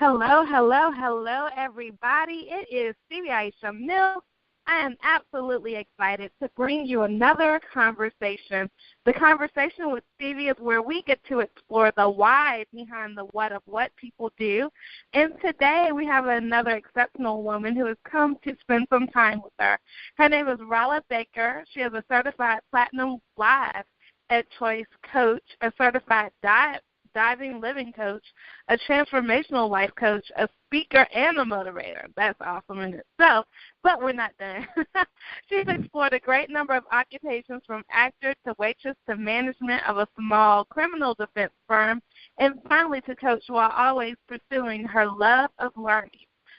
Hello, hello, hello, everybody. It is Stevie Aisha Mills. I am absolutely excited to bring you another conversation. The Conversation with Stevie is where we get to explore the why behind the what of what people do. And today we have another exceptional woman who has come to spend some time with her. Her name is Rala Brubaker. She is a certified platinum live at choice coach, a certified diving living coach, a transformational life coach, a speaker, and a motivator. That's awesome in itself, but we're not done. She's explored a great number of occupations, from actor to waitress to management of a small criminal defense firm, and finally to coach, while always pursuing her love of learning,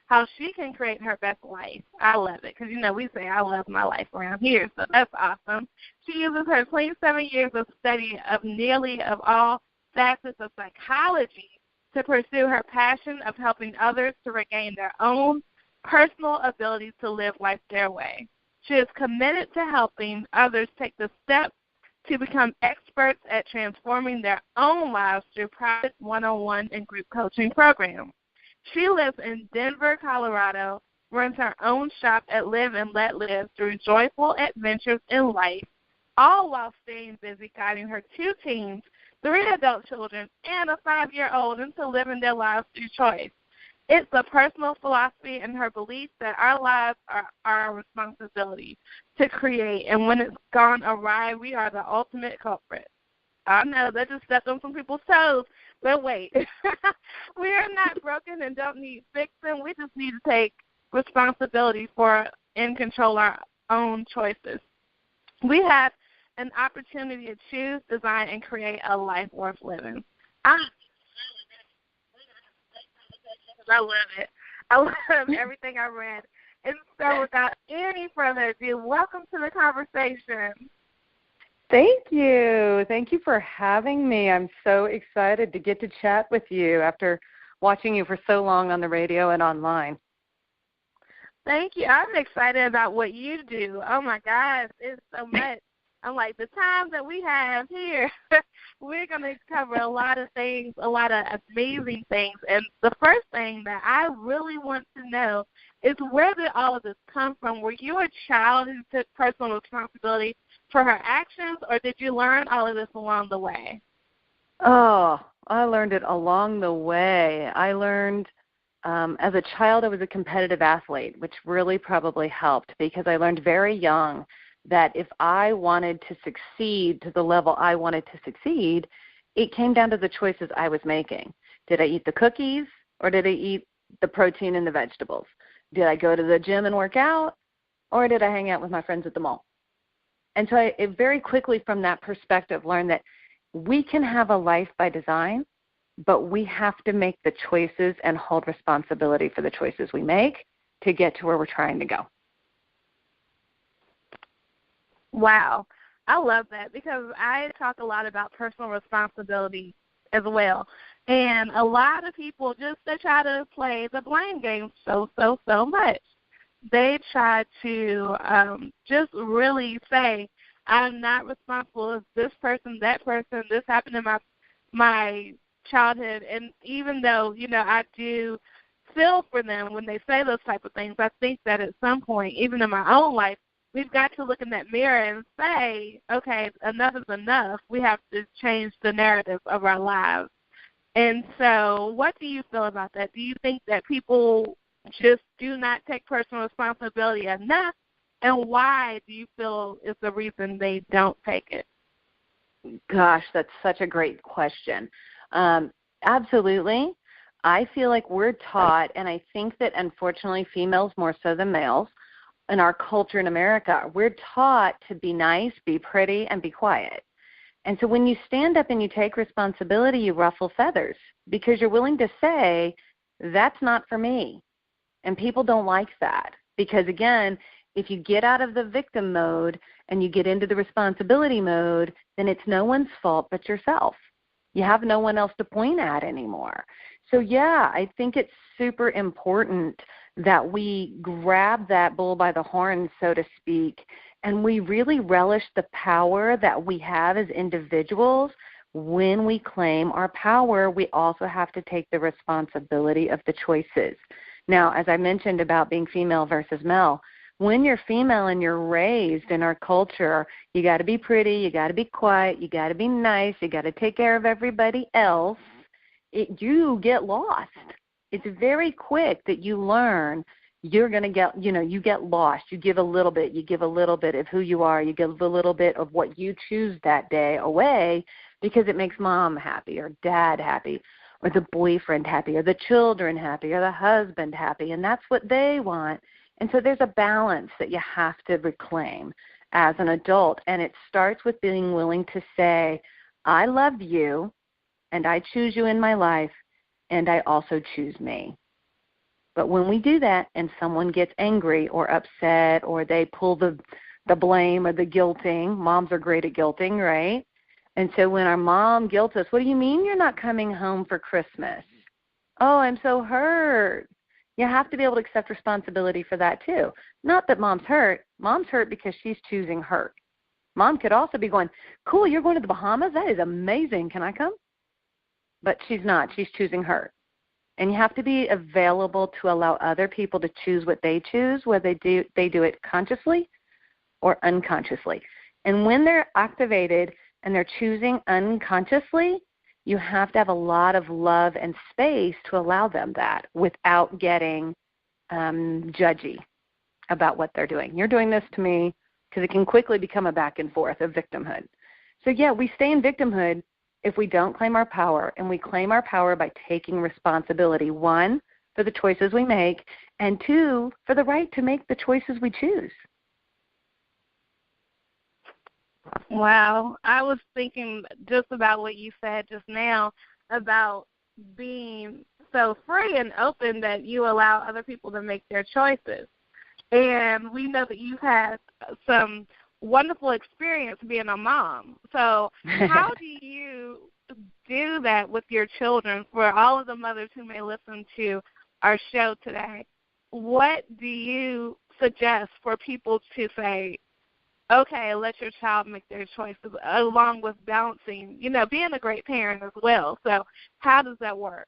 how she can create her best life. I love it because, we say I love my life around here, so that's awesome. She uses her 27 years of study of nearly of all facets of psychology to pursue her passion of helping others to regain their own personal abilities to live life their way. She is committed to helping others take the steps to become experts at transforming their own lives through private one-on-one and group coaching programs. She lives in Denver, Colorado, runs her own shop at Live and Let Live through joyful adventures in life, all while staying busy guiding her 2 teens, 3 adult children, and a 5-year-old into living their lives through choice. It's a personal philosophy and her belief that our lives are our responsibility to create, and when it's gone awry, we are the ultimate culprit. I know that just stepped on some people's toes, but wait. We are not broken and don't need fixing. We just need to take responsibility for and control our own choices. We have an opportunity to choose, design, and create a life worth living. I love it. I love everything I read. And so without any further ado, welcome to the conversation. Thank you. Thank you for having me. I'm so excited to get to chat with you after watching you for so long on the radio and online. Thank you. I'm excited about what you do. Oh, my gosh, it's so much. I'm like, the time that we have here, we're going to cover a lot of things, a lot of amazing things. And the first thing that I really want to know is, where did all of this come from? Were you a child who took personal responsibility for her actions, or did you learn all of this along the way? Oh, I learned it along the way. I learned as a child I was a competitive athlete, which really probably helped, because I learned very young that if I wanted to succeed to the level I wanted to succeed, it came down to the choices I was making. Did I eat the cookies, or did I eat the protein and the vegetables? Did I go to the gym and work out, or did I hang out with my friends at the mall? And so I very quickly from that perspective learned that we can have a life by design, but we have to make the choices and hold responsibility for the choices we make to get to where we're trying to go. Wow. I love that, because I talk a lot about personal responsibility as well. And a lot of people they try to play the blame game so much. They try to just really say, I'm not responsible. It's this person, that person, this happened in my childhood. And even though, I do feel for them when they say those type of things, I think that at some point, even in my own life, we've got to look in that mirror and say, okay, enough is enough. We have to change the narrative of our lives. And so what do you feel about that? Do you think that people just do not take personal responsibility enough? And why do you feel is the reason they don't take it? Gosh, that's such a great question. Absolutely. I feel like we're taught, and I think that unfortunately females more so than males, in our culture in America, we're taught to be nice, be pretty, and be quiet. And so when you stand up and you take responsibility, you ruffle feathers, because you're willing to say, that's not for me. And people don't like that, because, again, if you get out of the victim mode and you get into the responsibility mode, then it's no one's fault but yourself. You have no one else to point at anymore. So, yeah, I think it's super important that we grab that bull by the horns, so to speak, and we really relish the power that we have as individuals when we claim our power, we also have to take the responsibility of the choices. Now, as I mentioned about being female versus male, when you're female and you're raised in our culture, you got to be pretty, you got to be quiet, you got to be nice, you got to take care of everybody else. You get lost. It's very quick that you learn you're going to get, you get lost. You give a little bit of who you are. You give a little bit of what you choose that day away because it makes mom happy or dad happy or the boyfriend happy or the children happy or the husband happy, and that's what they want. And so there's a balance that you have to reclaim as an adult, and it starts with being willing to say, I love you, and I choose you in my life, and I also choose me. But when we do that and someone gets angry or upset or they pull the blame or the guilting, moms are great at guilting, right? And so when our mom guilts us, what do you mean you're not coming home for Christmas? Oh, I'm so hurt. You have to be able to accept responsibility for that too. Not that mom's hurt. Mom's hurt because she's choosing hurt. Mom could also be going, cool, you're going to the Bahamas? That is amazing. Can I come? But she's not. She's choosing hurt. And you have to be available to allow other people to choose what they choose, whether they do it consciously or unconsciously. And when they're activated and they're choosing unconsciously, you have to have a lot of love and space to allow them that without getting judgy about what they're doing. You're doing this to me, because it can quickly become a back and forth of victimhood. So, yeah, we stay in victimhood if we don't claim our power, and we claim our power by taking responsibility, one, for the choices we make, and two, for the right to make the choices we choose. Wow. I was thinking just about what you said just now about being so free and open that you allow other people to make their choices. And we know that you've had some wonderful experience being a mom. So how do you do that with your children? For all of the mothers who may listen to our show today, what do you suggest for people to say, okay, let your child make their choices, along with balancing, being a great parent as well? So how does that work?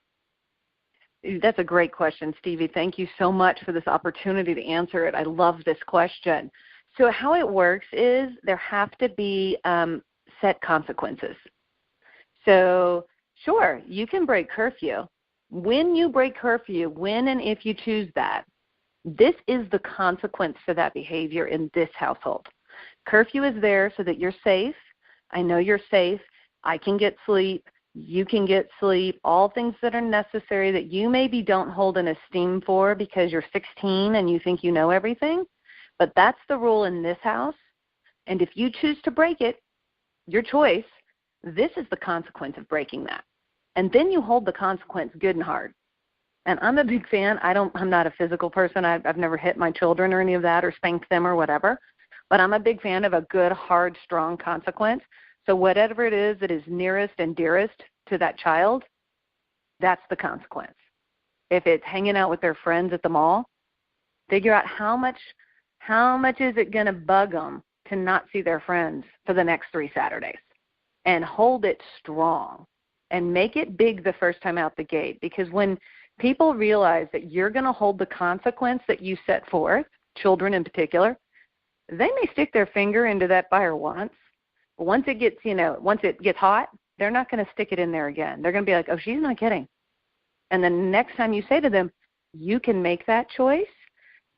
That's a great question, Stevie. Thank you so much for this opportunity to answer it. I love this question. So how it works is there have to be set consequences. So, sure, you can break curfew. When you break curfew, when and if you choose that, this is the consequence for that behavior in this household. Curfew is there so that you're safe. I know you're safe. I can get sleep. You can get sleep. All things that are necessary that you maybe don't hold an esteem for because you're 16 and you think you know everything. But that's the rule in this house. And if you choose to break it, your choice, this is the consequence of breaking that. And then you hold the consequence good and hard. And I'm a big fan. I'm not a physical person. I've never hit my children or any of that or spanked them or whatever. But I'm a big fan of a good, hard, strong consequence. So whatever it is that is nearest and dearest to that child, that's the consequence. If it's hanging out with their friends at the mall, figure out how much is it going to bug them to not see their friends for the next 3 Saturdays, and hold it strong and make it big the first time out the gate. Because when people realize that you're going to hold the consequence that you set forth, children in particular, they may stick their finger into that fire once. But once it gets hot, they're not going to stick it in there again. They're going to be like, oh, she's not kidding. And then next time you say to them, you can make that choice.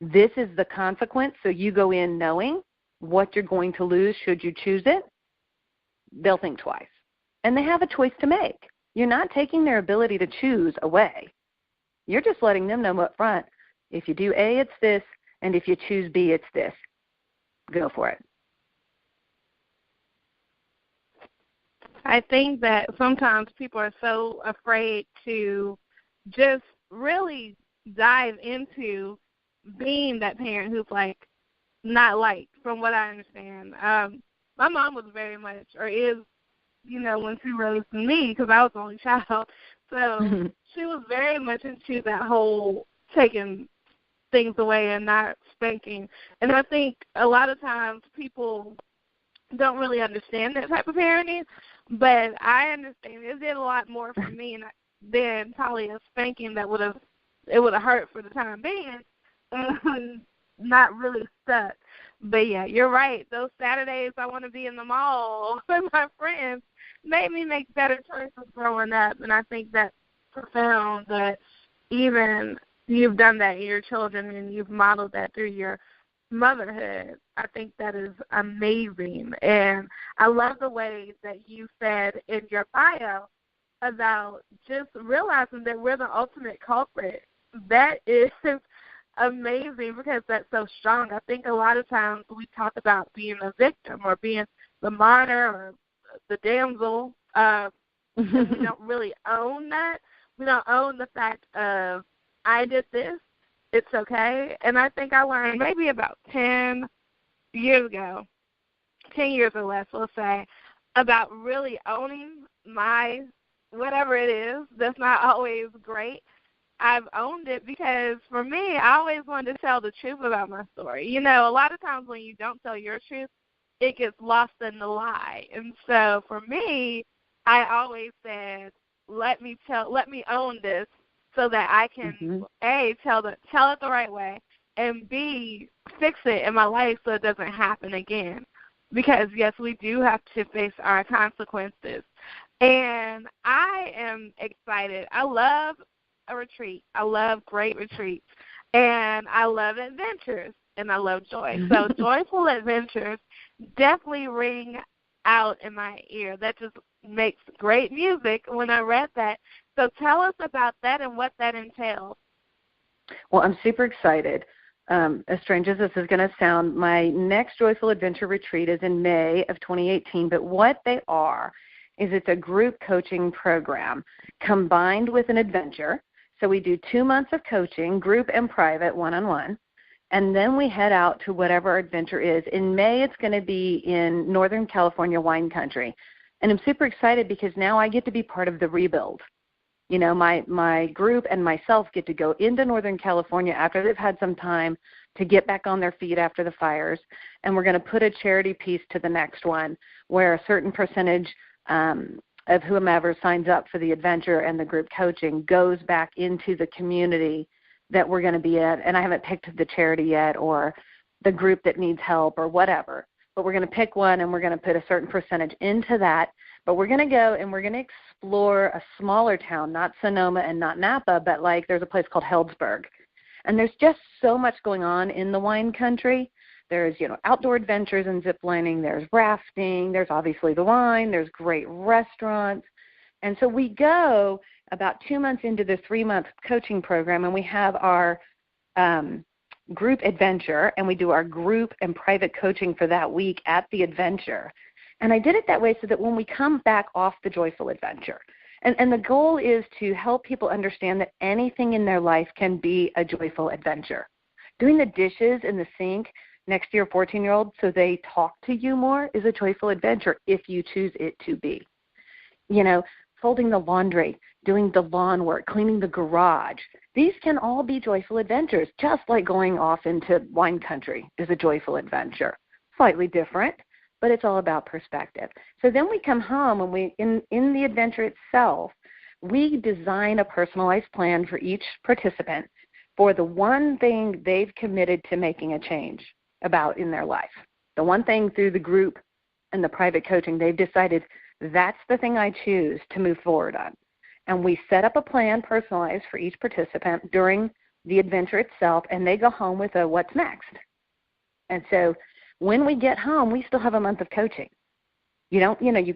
This is the consequence. So you go in knowing what you're going to lose should you choose it. They'll think twice. And they have a choice to make. You're not taking their ability to choose away. You're just letting them know up front, if you do A, it's this, and if you choose B, it's this. Go for it. I think that sometimes people are so afraid to just really dive into being that parent who's not liked, from what I understand. My mom was very much, or is, when she raised me, because I was the only child, so she was very much into that whole taking things away and not spanking. And I think a lot of times people don't really understand that type of parenting, But I understand it did a lot more for me than probably a spanking that would have hurt for the time being, and not really stuck. But yeah, you're right. Those Saturdays I want to be in the mall with my friends made me make better choices growing up, and I think that's profound that even you've done that in your children and you've modeled that through your motherhood. I think that is amazing. And I love the way that you said in your bio about just realizing that we're the ultimate culprit. That is amazing because that's so strong. I think a lot of times we talk about being a victim or being the martyr or the damsel. We don't really own that. We don't own the fact of, I did this, it's okay. And I think I learned maybe about 10 years ago, 10 years or less, we'll say, about really owning my whatever it is that's not always great. I've owned it because for me, I always wanted to tell the truth about my story. You know, a lot of times when you don't tell your truth, it gets lost in the lie. And so for me, I always said, let me own this so that I can, A, tell it the right way, and B, fix it in my life so it doesn't happen again. Because, yes, we do have to face our consequences. And I am excited. I love a retreat. I love great retreats. And I love adventures. And I love joy. So joyful adventures definitely ring out in my ear. That just makes great music when I read that. So tell us about that and what that entails. Well, I'm super excited. As strange as this is going to sound, my next Joyful Adventure retreat is in May of 2018. But what they are is it's a group coaching program combined with an adventure. So we do 2 months of coaching, group and private, one-on-one. And then we head out to whatever our adventure is. In May, it's going to be in Northern California wine country. And I'm super excited because now I get to be part of the rebuild. You know, my group and myself get to go into Northern California after they've had some time to get back on their feet after the fires. And we're going to put a charity piece to the next one where a certain percentage of whomever signs up for the adventure and the group coaching goes back into the community that we're going to be at. And I haven't picked the charity yet or the group that needs help or whatever. But we're going to pick one and we're going to put a certain percentage into that. But we're going to go and we're going to explore a smaller town, not Sonoma and not Napa, but like there's a place called Healdsburg. And there's just so much going on in the wine country. There's, you know, outdoor adventures and zip lining. There's rafting. There's obviously the wine. There's great restaurants. And so we go about 2 months into the 3-month coaching program, and we have our group adventure, and we do our group and private coaching for that week at the adventure. And I did it that way so that when we come back off the joyful adventure, and the goal is to help people understand that anything in their life can be a joyful adventure. Doing the dishes in the sink next to your 14-year-old so they talk to you more is a joyful adventure if you choose it to be. You know, folding the laundry, doing the lawn work, cleaning the garage. These can all be joyful adventures, just like going off into wine country is a joyful adventure. Slightly different, but it's all about perspective. So then we come home and we, in the adventure itself, we design a personalized plan for each participant for the one thing they've committed to making a change about in their life. The one thing through the group and the private coaching, they've decided that's the thing I choose to move forward on. And we set up a plan personalized for each participant during the adventure itself, and they go home with a what's next. And so when we get home, we still have a month of coaching. You don't, you know, you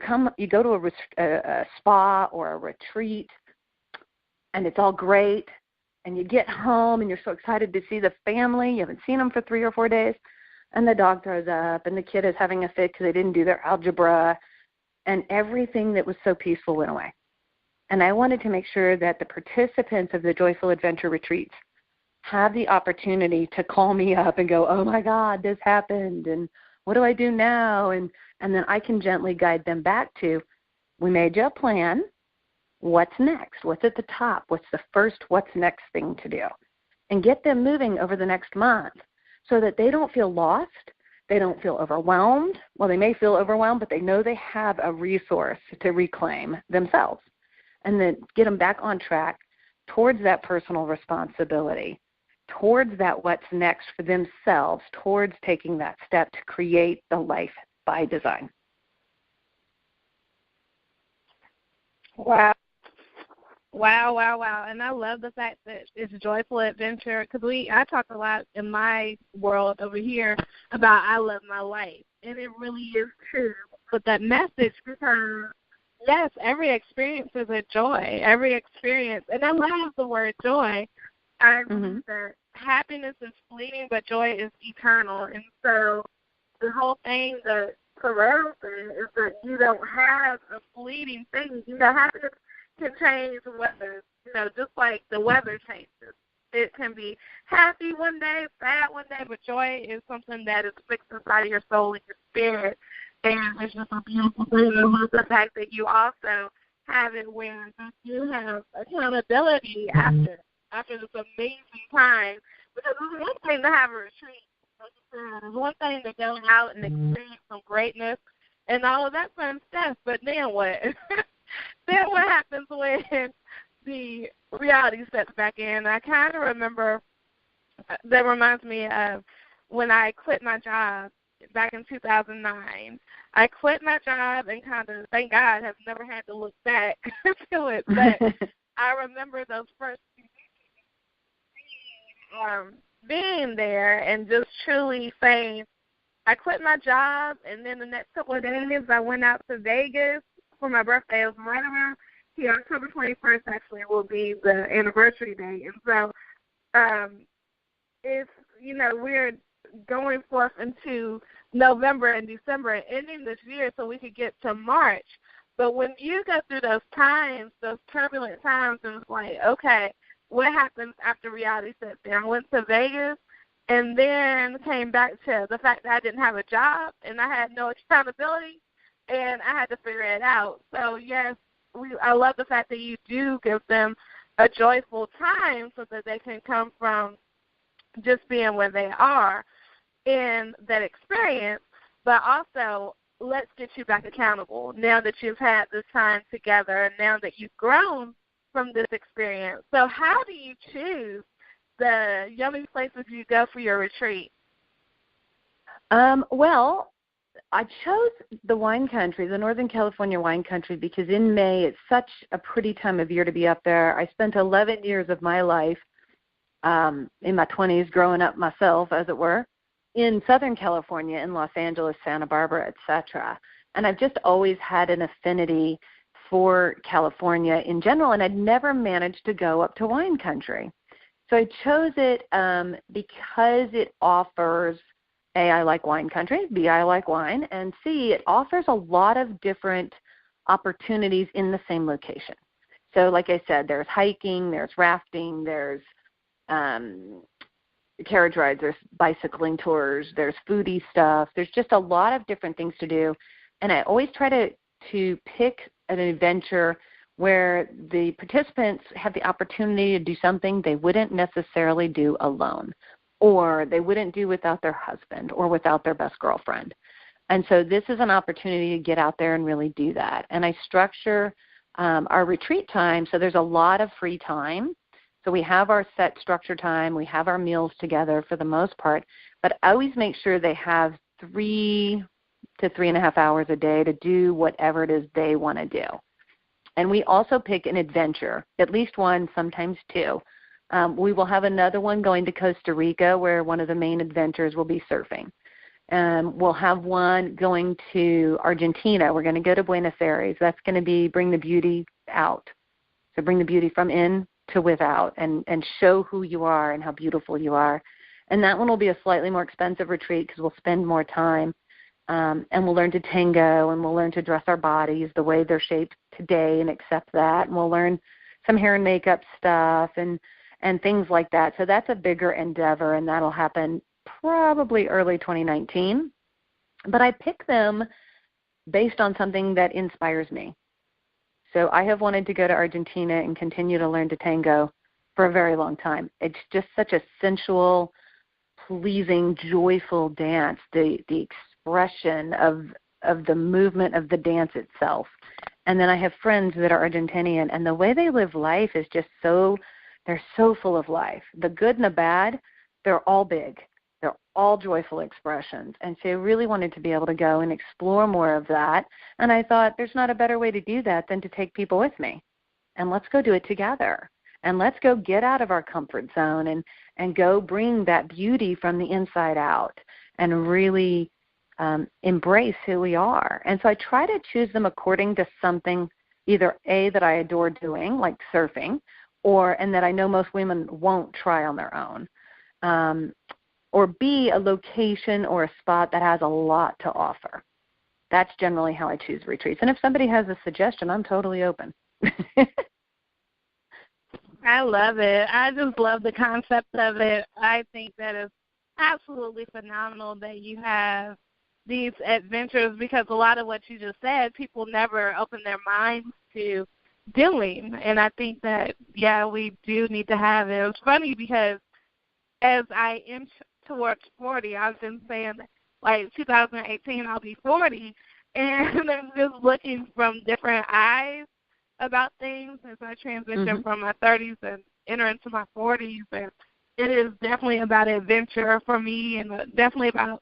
go to a spa or a retreat, and it's all great, and you get home, and you're so excited to see the family. You haven't seen them for 3 or 4 days, and the dog throws up, and the kid is having a fit because they didn't do their algebra, and everything that was so peaceful went away. And I wanted to make sure that the participants of the Joyful Adventure Retreats have the opportunity to call me up and go, oh, my God, this happened, and what do I do now? And then I can gently guide them back to, we made you a plan. What's next? What's at the top? What's the first what's next thing to do? And get them moving over the next month so that they don't feel lost. They don't feel overwhelmed. Well, they may feel overwhelmed, but they know they have a resource to reclaim themselves and then get them back on track towards that personal responsibility, towards that what's next for themselves, towards taking that step to create the life by design. Wow. Wow, wow, wow. And I love the fact that it's joyful adventure because I talk a lot in my world over here about I love my life. And it really is true. But that message, because, yes, every experience is a joy. Every experience. And I love the word joy. I believe that happiness is fleeting, but joy is eternal. And so the whole thing that surrounds it is that you don't have a fleeting thing. You know, happiness can change weather, just like the weather changes. It can be happy one day, sad one day, but joy is something that is fixed inside of your soul and your spirit. And it's just a beautiful thing. I love the fact that you also have it where you have accountability after this amazing time. Because it's one thing to have a retreat. It's one thing to go out and experience some greatness and all of that fun stuff, but then what? Then what happens when the reality sets back in? I kind of remember, that reminds me of when I quit my job back in 2009. I quit my job and kind of, thank God, have never had to look back to it. But I remember those first few weeks being there and just truly saying, I quit my job, and then the next couple of days I went out to Vegas for my birthday. It was right around here. October 21st actually will be the anniversary day. And so it's, we're going forth into November and December and ending this year so we could get to March. But when you go through those times, those turbulent times, and it's like, okay, what happens after reality sets in? I went to Vegas and then came back to the fact that I didn't have a job and I had no accountability. And I had to figure it out. So, yes, I love the fact that you do give them a joyful time so that they can come from just being where they are in that experience, but also let's get you back accountable now that you've had this time together and now that you've grown from this experience. So how do you choose the yummy places you go for your retreat? Well, I chose the wine country, the Northern California wine country, because in May it's such a pretty time of year to be up there. I spent 11 years of my life in my 20s growing up myself, as it were, in Southern California, in Los Angeles, Santa Barbara, etc. And I've just always had an affinity for California in general, and I'd never managed to go up to wine country. So I chose it because it offers, A, I like wine country, B, I like wine, and C, it offers a lot of different opportunities in the same location. So like I said, there's hiking, there's rafting, there's carriage rides, there's bicycling tours, there's foodie stuff. There's just a lot of different things to do. And I always try to pick an adventure where the participants have the opportunity to do something they wouldn't necessarily do alone, or they wouldn't do without their husband or without their best girlfriend. And so this is an opportunity to get out there and really do that. And I structure our retreat time so there's a lot of free time. So we have our set structure time. We have our meals together for the most part. But I always make sure they have 3 to 3.5 hours a day to do whatever it is they want to do. And we also pick an adventure, at least one, sometimes two. We will have another one going to Costa Rica where one of the main adventures will be surfing. We'll have one going to Argentina. We're going to go to Buenos Aires. That's going to be bring the beauty out. So bring the beauty from in to without and show who you are and how beautiful you are. And that one will be a slightly more expensive retreat because we'll spend more time. And we'll learn to tango, and we'll learn to dress our bodies the way they're shaped today and accept that. And we'll learn some hair and makeup stuff and things like that. So that's a bigger endeavor, and that'll happen probably early 2019. But I pick them based on something that inspires me. So I have wanted to go to Argentina and continue to learn to tango for a very long time. It's just such a sensual, pleasing, joyful dance, the expression of the movement of the dance itself. And then I have friends that are Argentinian, and the way they live life is just they're so full of life. The good and the bad, they're all big. They're all joyful expressions. And so I really wanted to be able to go and explore more of that. And I thought there's not a better way to do that than to take people with me. And let's go do it together. And let's go get out of our comfort zone and go bring that beauty from the inside out and really embrace who we are. And so I try to choose them according to something either A, that I adore doing, like surfing, and that I know most women won't try on their own, or B, a location or a spot that has a lot to offer. That's generally how I choose retreats. And if somebody has a suggestion, I'm totally open. I love it. I just love the concept of it. I think that is absolutely phenomenal that you have these adventures, because a lot of what you just said, people never open their minds to doing. And I think that, yeah, we do need to have it. It's funny because as I inch towards 40, I've been saying, like, 2018, I'll be 40, and I'm just looking from different eyes about things as I transition from my 30s and enter into my 40s. And it is definitely about adventure for me, and definitely about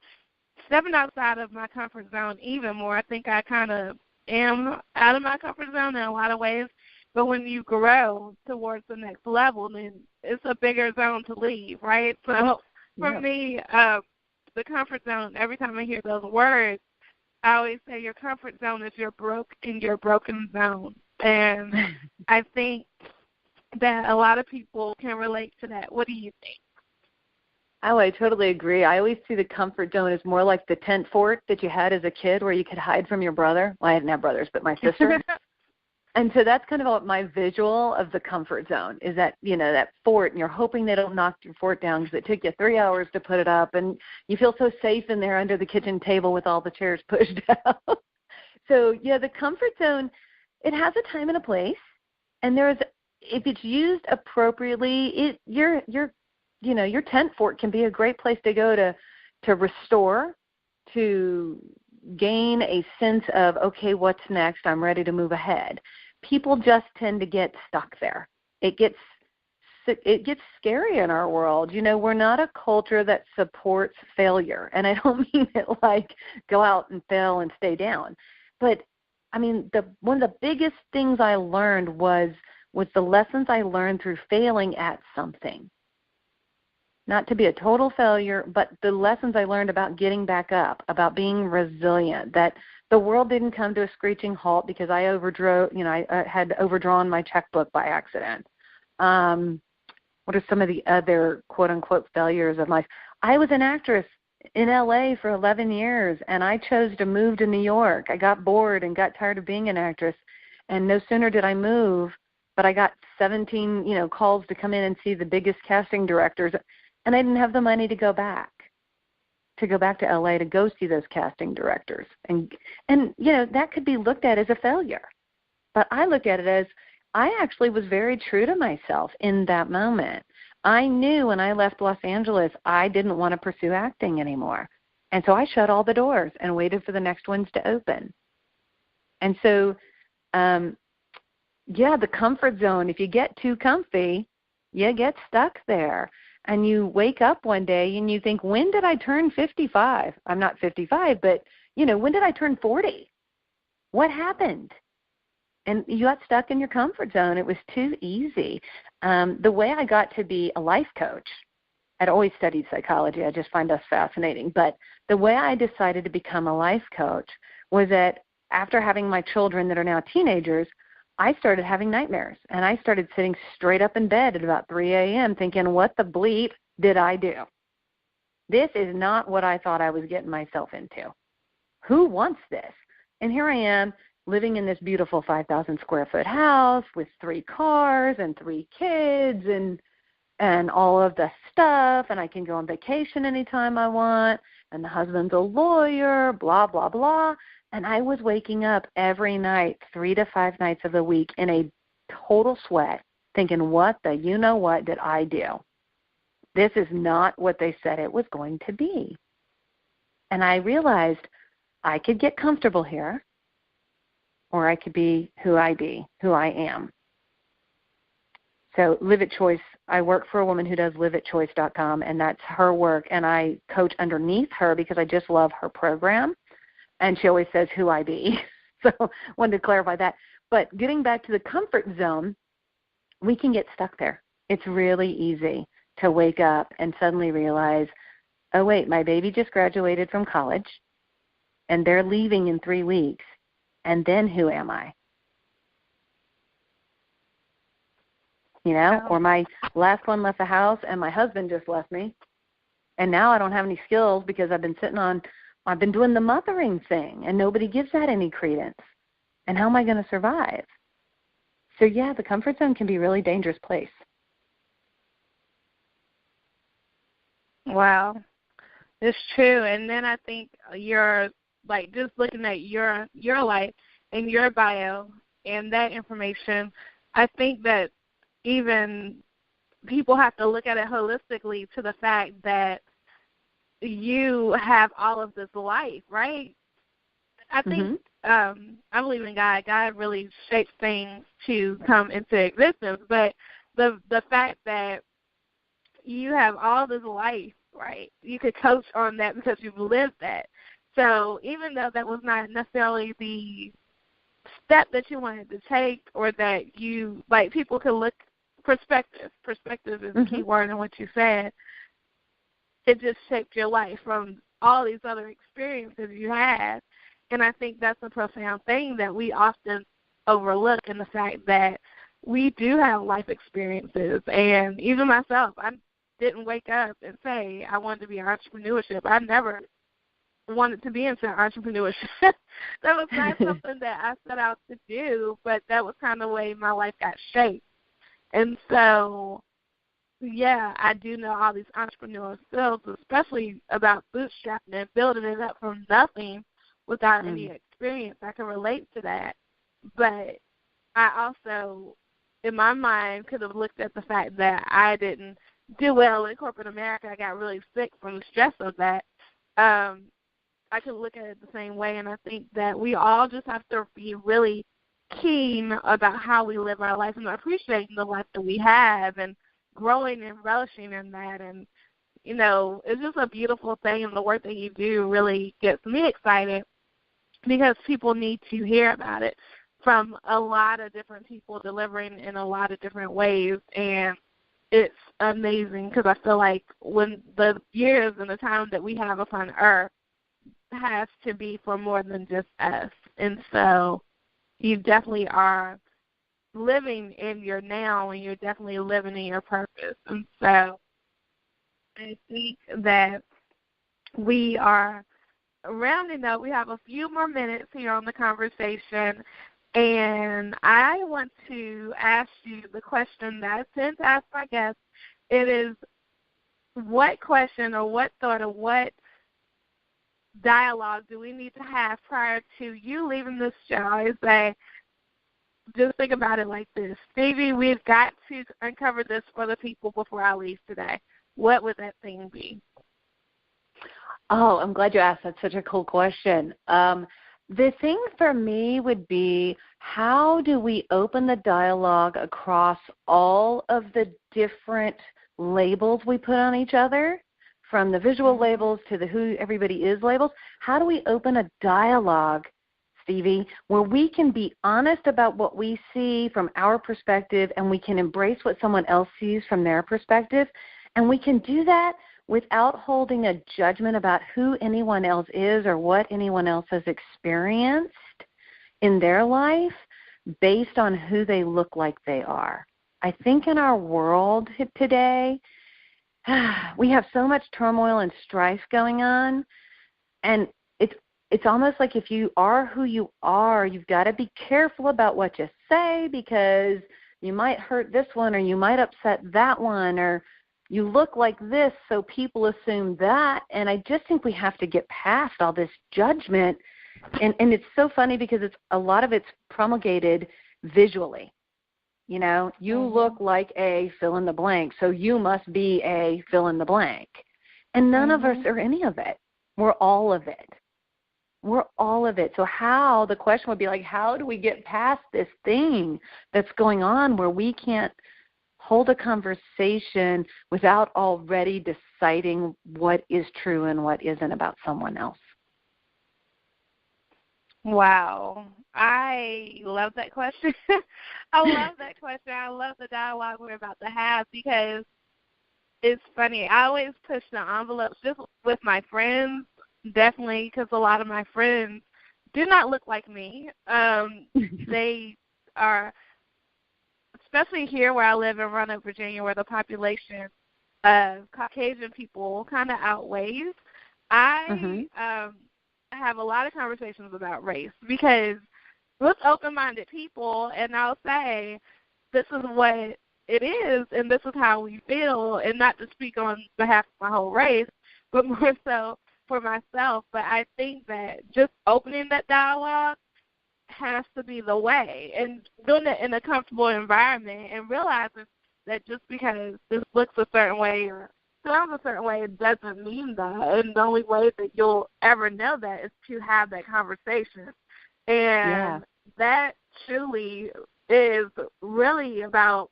stepping outside of my comfort zone even more. I think I kind of am out of my comfort zone in a lot of ways, but when you grow towards the next level, then it's a bigger zone to leave, right? So for me, the comfort zone, every time I hear those words, I always say your comfort zone is your broken zone. And I think that a lot of people can relate to that. What do you think? Oh, I totally agree. I always see the comfort zone as more like the tent fort that you had as a kid where you could hide from your brother. Well, I didn't have brothers, but my sister. And so that's kind of my visual of the comfort zone is that, that fort, and you're hoping they don't knock your fort down because it took you 3 hours to put it up, and you feel so safe in there under the kitchen table with all the chairs pushed out. So, yeah, the comfort zone, it has a time and a place, and if it's used appropriately, your tent fort can be a great place to go to restore, to gain a sense of, okay, what's next? I'm ready to move ahead. People just tend to get stuck there. It gets scary in our world. We're not a culture that supports failure, and I don't mean it like go out and fail and stay down. But I mean, one of the biggest things I learned was the lessons I learned through failing at something. Not to be a total failure, but the lessons I learned about getting back up, about being resilient, that the world didn't come to a screeching halt because I had overdrawn my checkbook by accident. What are some of the other quote-unquote failures of life? I was an actress in L.A. for 11 years, and I chose to move to New York. I got bored and got tired of being an actress, and no sooner did I move, but I got 17, calls to come in and see the biggest casting directors, and I didn't have the money to go back to L.A. to go see those casting directors. And that could be looked at as a failure. But I look at it as I actually was very true to myself in that moment. I knew when I left Los Angeles I didn't want to pursue acting anymore. And so I shut all the doors and waited for the next ones to open. And so, the comfort zone, if you get too comfy, you get stuck there. And you wake up one day and you think, when did I turn 55? I'm not 55, but, when did I turn 40? What happened? And you got stuck in your comfort zone. It was too easy. The way I got to be a life coach, I'd always studied psychology. I just find us fascinating. But the way I decided to become a life coach was that after having my children that are now teenagers, I started having nightmares, and I started sitting straight up in bed at about 3 a.m. thinking, what the bleep did I do? This is not what I thought I was getting myself into. Who wants this? And here I am living in this beautiful 5,000 square foot house with 3 cars and 3 kids and all of the stuff, and I can go on vacation anytime I want, and the husband's a lawyer, blah, blah, blah. And I was waking up every night, 3 to 5 nights of the week, in a total sweat, thinking, what the you-know-what did I do? This is not what they said it was going to be. And I realized I could get comfortable here, or I could be who I am. So Live at Choice, I work for a woman who does liveatchoice.com, and that's her work, and I coach underneath her because I just love her program, and she always says who I be. So wanted to clarify that. But getting back to the comfort zone, we can get stuck there. It's really easy to wake up and suddenly realize, oh, wait, my baby just graduated from college, and they're leaving in 3 weeks, and then who am I? You know, or my last one left the house, and my husband just left me, and now I don't have any skills because I've been doing the mothering thing, and nobody gives that any credence. And how am I going to survive? So, yeah, the comfort zone can be a really dangerous place. Wow. It's true. And then I think you're, like, just looking at your life and your bio and that information, I think that even people have to look at it holistically to the fact that you have all of this life, right? I think I believe in God. God really shapes things to come into existence. But the fact that you have all this life, right, you could coach on that because you've lived that. So even though that was not necessarily the step that you wanted to take, or that you, like, people could look, perspective is a key word in what you said, it just shaped your life from all these other experiences you had. And I think that's a profound thing that we often overlook, in the fact that we do have life experiences. And even myself, I didn't wake up and say I wanted to be in entrepreneurship. I never wanted to be into entrepreneurship. That was not something that I set out to do, but that was kind of the way my life got shaped. And so, yeah, I do know all these entrepreneurial skills, especially about bootstrapping and building it up from nothing without any experience. I can relate to that. But I also, in my mind, could have looked at the fact that I didn't do well in corporate America. I got really sick from the stress of that. I could look at it the same way, and I think that we all just have to be really keen about how we live our life and appreciating the life that we have and growing and relishing in that. And, you know, it's just a beautiful thing, and the work that you do really gets me excited because people need to hear about it from a lot of different people, delivering in a lot of different ways. And it's amazing because I feel like when the years and the time that we have upon earth has to be for more than just us. And so you definitely are living in your now, and you're definitely living in your purpose. And so I think that we are rounding up. We have a few more minutes here on the conversation, and I want to ask you the question that I tend to ask my guests. It is, what question or what thought or what dialogue do we need to have prior to you leaving this show? I say, just think about it like this. Stevie, we've got to uncover this for the people before I leave today. What would that thing be? Oh, I'm glad you asked. That's such a cool question. The thing for me would be, how do we open the dialogue across all of the different labels we put on each other, from the visual labels to the who everybody is labels? How do we open a dialogue, Stevie, where we can be honest about what we see from our perspective, and we can embrace what someone else sees from their perspective, and we can do that without holding a judgment about who anyone else is or what anyone else has experienced in their life based on who they look like they are. I think in our world today, we have so much turmoil and strife going on, and it's almost like if you are who you are, you've got to be careful about what you say, because you might hurt this one, or you might upset that one, or you look like this, so people assume that. And I just think we have to get past all this judgment. And it's so funny because a lot of it's promulgated visually. You know, you look like a fill in the blank, so you must be a fill in the blank. And none of us are any of it. We're all of it. We're all of it. So the question would be like, how do we get past this thing that's going on where we can't hold a conversation without already deciding what is true and what isn't about someone else? Wow. I love that question. I love that question. I love the dialogue we're about to have because it's funny. I always push the envelopes just with my friends, definitely, because a lot of my friends do not look like me. They are, especially here where I live in Roanoke, Virginia, where the population of Caucasian people kind of outweighs. I have a lot of conversations about race because with open-minded people, and I'll say this is what it is and this is how we feel, and not to speak on behalf of my whole race, but more so for myself. But I think that just opening that dialogue has to be the way, and doing it in a comfortable environment and realizing that just because this looks a certain way or sounds a certain way, it doesn't mean that. And the only way that you'll ever know that is to have that conversation. And that truly is really about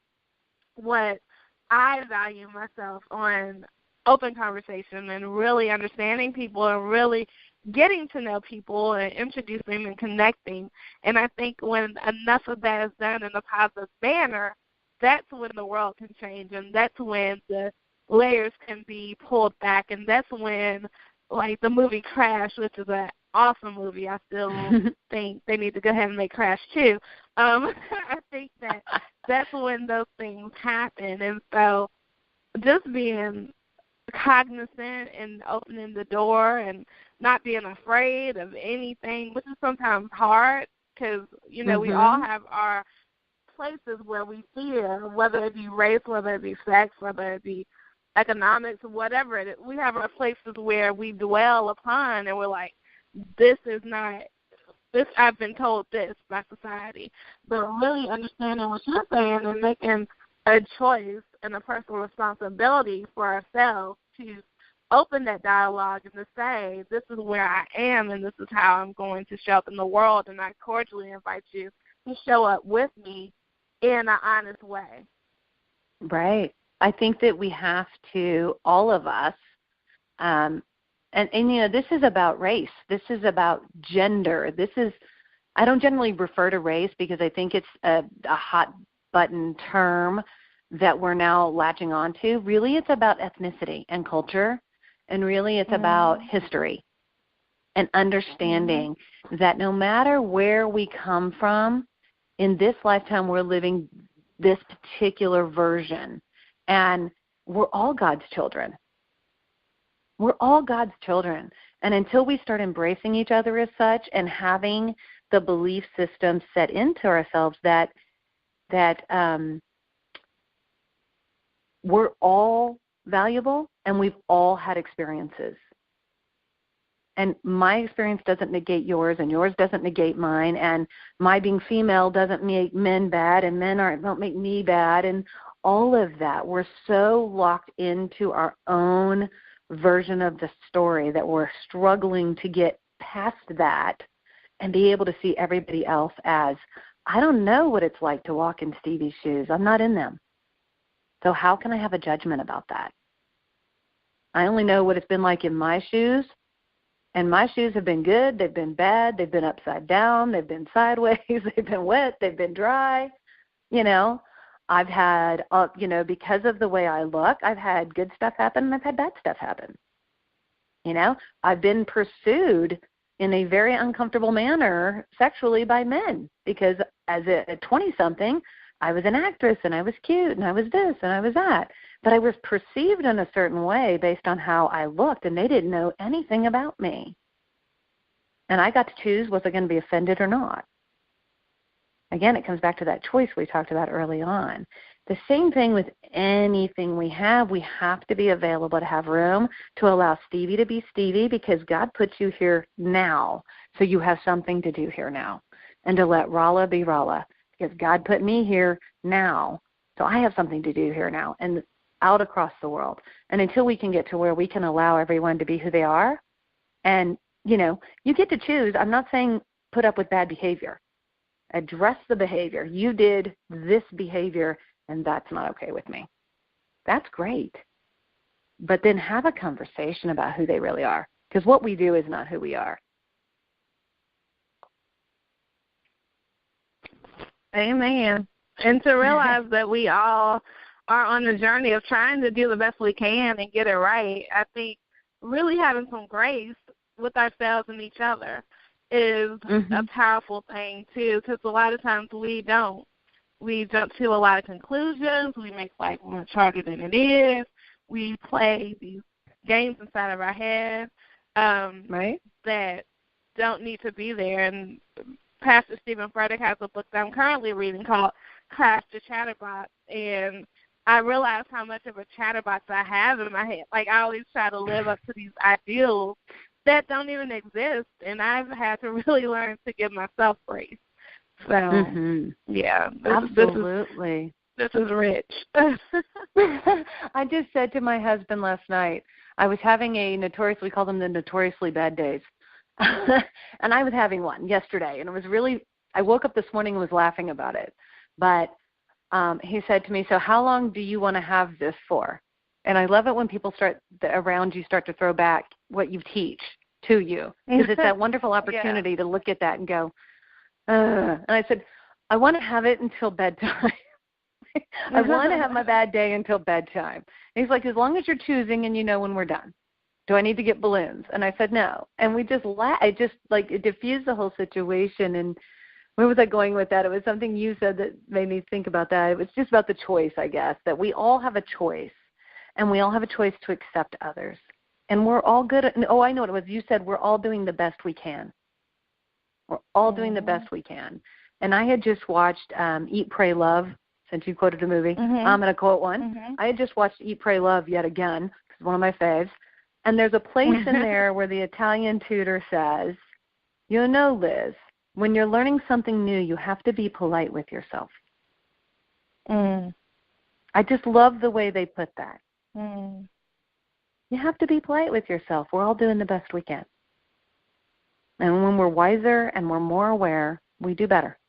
what I value myself on open conversation and really understanding people and really getting to know people and introducing and connecting. And I think when enough of that is done in a positive manner, that's when the world can change, and that's when the layers can be pulled back, and that's when, like the movie Crash, which is an awesome movie, I still think they need to go ahead and make Crash too. I think that's when those things happen. And so just being cognizant and opening the door and not being afraid of anything, which is sometimes hard because, you know, we all have our places where we fear, whether it be race, whether it be sex, whether it be economics, whatever it is. We have our places where we dwell upon and we're like, this is not, this, I've been told this by society. But really understanding what you're saying and making a choice and a personal responsibility for ourselves to open that dialogue and to say, this is where I am and this is how I'm going to show up in the world, and I cordially invite you to show up with me in an honest way. Right. I think that we have to, all of us, and you know, this is about race. This is about gender. This is, I don't generally refer to race because I think it's a hot button term that we're now latching on to. Really, it's about ethnicity and culture, and really it's about history and understanding that no matter where we come from, in this lifetime we're living this particular version, and we're all God's children. We're all God's children. And until we start embracing each other as such and having the belief system set into ourselves that we're all valuable and we've all had experiences. And my experience doesn't negate yours, and yours doesn't negate mine, and my being female doesn't make men bad, and men don't make me bad, and all of that. We're so locked into our own version of the story that we're struggling to get past that and be able to see everybody else as, I don't know what it's like to walk in Stevie's shoes. I'm not in them. So how can I have a judgment about that? I only know what it's been like in my shoes. And my shoes have been good, they've been bad, they've been upside down, they've been sideways, they've been wet, they've been dry. You know, I've had, you know, because of the way I look, I've had good stuff happen and I've had bad stuff happen. You know, I've been pursued in a very uncomfortable manner sexually by men because as a 20-something, I was an actress and I was cute and I was this and I was that. But I was perceived in a certain way based on how I looked, and they didn't know anything about me. And I got to choose, was I going to be offended or not? Again, it comes back to that choice we talked about early on. The same thing with anything we have to be available to have room to allow Stevie to be Stevie because God puts you here now, so you have something to do here now. And to let Rala be Rala, because God put me here now, so I have something to do here now and out across the world. And until we can get to where we can allow everyone to be who they are, and, you get to choose. I'm not saying put up with bad behavior. Address the behavior. You did this behavior, and that's not okay with me. That's great. But then have a conversation about who they really are, because what we do is not who we are. Amen. And to realize that we all are on the journey of trying to do the best we can and get it right, I think really having some grace with ourselves and each other is a powerful thing, too, because a lot of times we don't. We jump to a lot of conclusions. We make life much harder than it is. We play these games inside of our head right, that don't need to be there. And Pastor Stephen Frederick has a book that I'm currently reading called Crash the Chatterbox, and I realize how much of a chatterbox I have in my head. Like, I always try to live up to these ideals that don't even exist, and I've had to really learn to give myself grace. So, yeah. Absolutely. This is rich. I just said to my husband last night, I was having we call them the notoriously bad days. And I was having one yesterday, and it was really, I woke up this morning and was laughing about it. But he said to me, so how long do you want to have this for? And I love it when people around you start to throw back what you teach to you, because it's that wonderful opportunity to look at that and go, and I said, I want to have it until bedtime. I want to have my bad day until bedtime. And he's like, as long as you're choosing and you know when we're done. Do I need to get balloons? And I said, no. And we just it diffused the whole situation. And where was I going with that? It was something you said that made me think about that. It was just about the choice, I guess, that we all have a choice. And we all have a choice to accept others. And we're all good at, I know what it was. You said we're all doing the best we can. We're all doing the best we can. And I had just watched Eat, Pray, Love, since you quoted a movie. I'm going to quote one. I had just watched Eat, Pray, Love yet again. It's one of my faves. And there's a place in there where the Italian tutor says, Liz, when you're learning something new, you have to be polite with yourself. I just love the way they put that. You have to be polite with yourself. We're all doing the best we can. And when we're wiser and we're more aware, we do better.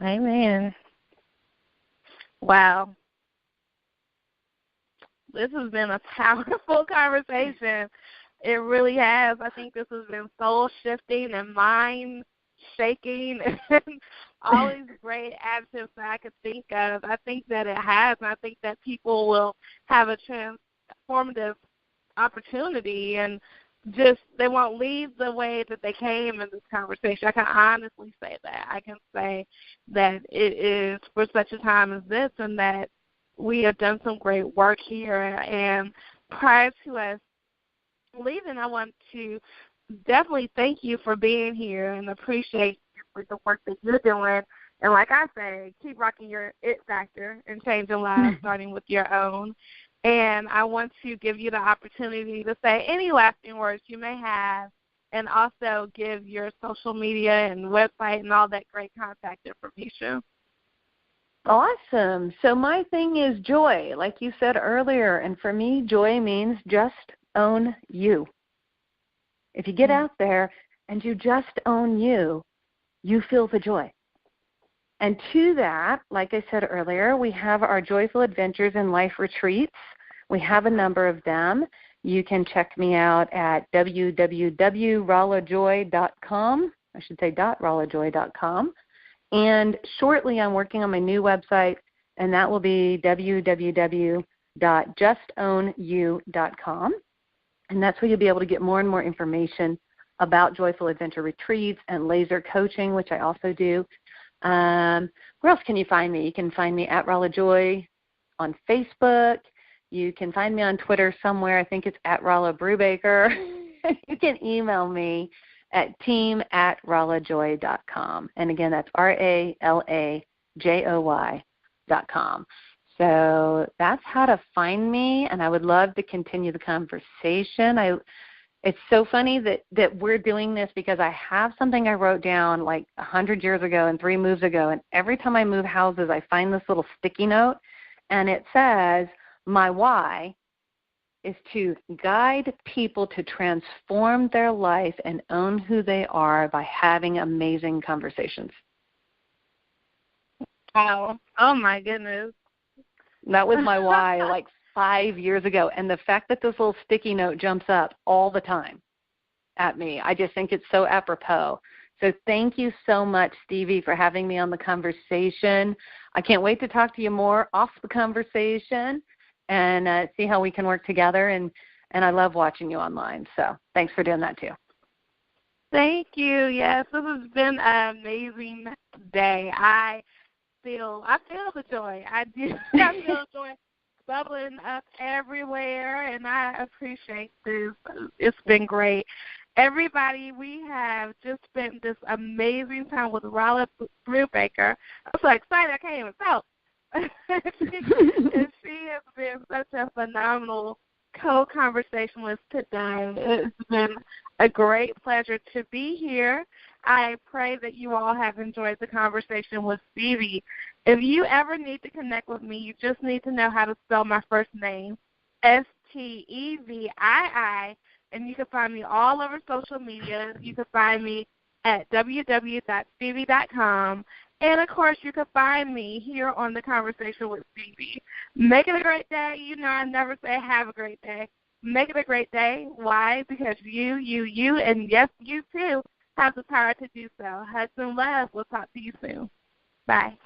Amen. Wow. This has been a powerful conversation. It really has. I think this has been soul-shifting and mind-shaking and all these great adjectives that I could think of. I think that it has, and I think that people will have a transformative opportunity and just they won't leave the way that they came in this conversation. I can honestly say that. I can say that it is for such a time as this and that we have done some great work here. And prior to us leaving, I want to definitely thank you for being here and appreciate you for the work that you're doing. And like I say, keep rocking your it factor and changing lives, starting with your own. And I want to give you the opportunity to say any lasting words you may have and also give your social media and website and all that great contact information. Awesome. So my thing is joy, like you said earlier. And for me, joy means just own you. If you get out there and you just own you, you feel the joy. And to that, like I said earlier, we have our Joyful Adventures in Life retreats. We have a number of them. You can check me out at www.ralajoy.com. I should say .ralajoy.com. And shortly I'm working on my new website, and that will be www.justownYou.com. And that's where you'll be able to get more and more information about Joyful Adventure Retreats and laser coaching, which I also do. Where else can you find me? You can find me at Rala Joy on Facebook. You can find me on Twitter somewhere. I think it's at Rala Brubaker. You can email me at team@ralajoy.com. And again, that's RALAJOY.com. So that's how to find me, and I would love to continue the conversation. It's so funny that we're doing this because I have something I wrote down like 100 years ago and 3 moves ago, and every time I move houses, I find this little sticky note, and it says, my why is to guide people to transform their life and own who they are by having amazing conversations. Wow. Oh, my goodness. That was my why like 5 years ago. And the fact that this little sticky note jumps up all the time at me, I just think it's so apropos. So thank you so much, Stevie, for having me on the conversation. I can't wait to talk to you more off the conversation and see how we can work together. And I love watching you online. So thanks for doing that too. Thank you. Yes, this has been an amazing day. I feel the joy. I do. I feel joy bubbling up everywhere, and I appreciate this. It's been great. Everybody, we have just spent this amazing time with Rala Brubaker. I'm so excited I can't even talk. She has been such a phenomenal co-conversationalist today. It's been a great pleasure to be here. I pray that you all have enjoyed the conversation with Stevie. If you ever need to connect with me, you just need to know how to spell my first name, Stevii, and you can find me all over social media. You can find me at www.stevie.com. And, of course, you can find me here on The Conversation with Stevie. Make it a great day. You know I never say have a great day. Make it a great day. Why? Because you, and yes, you too, have the power to do so. Hugs and love. We'll talk to you soon. Bye.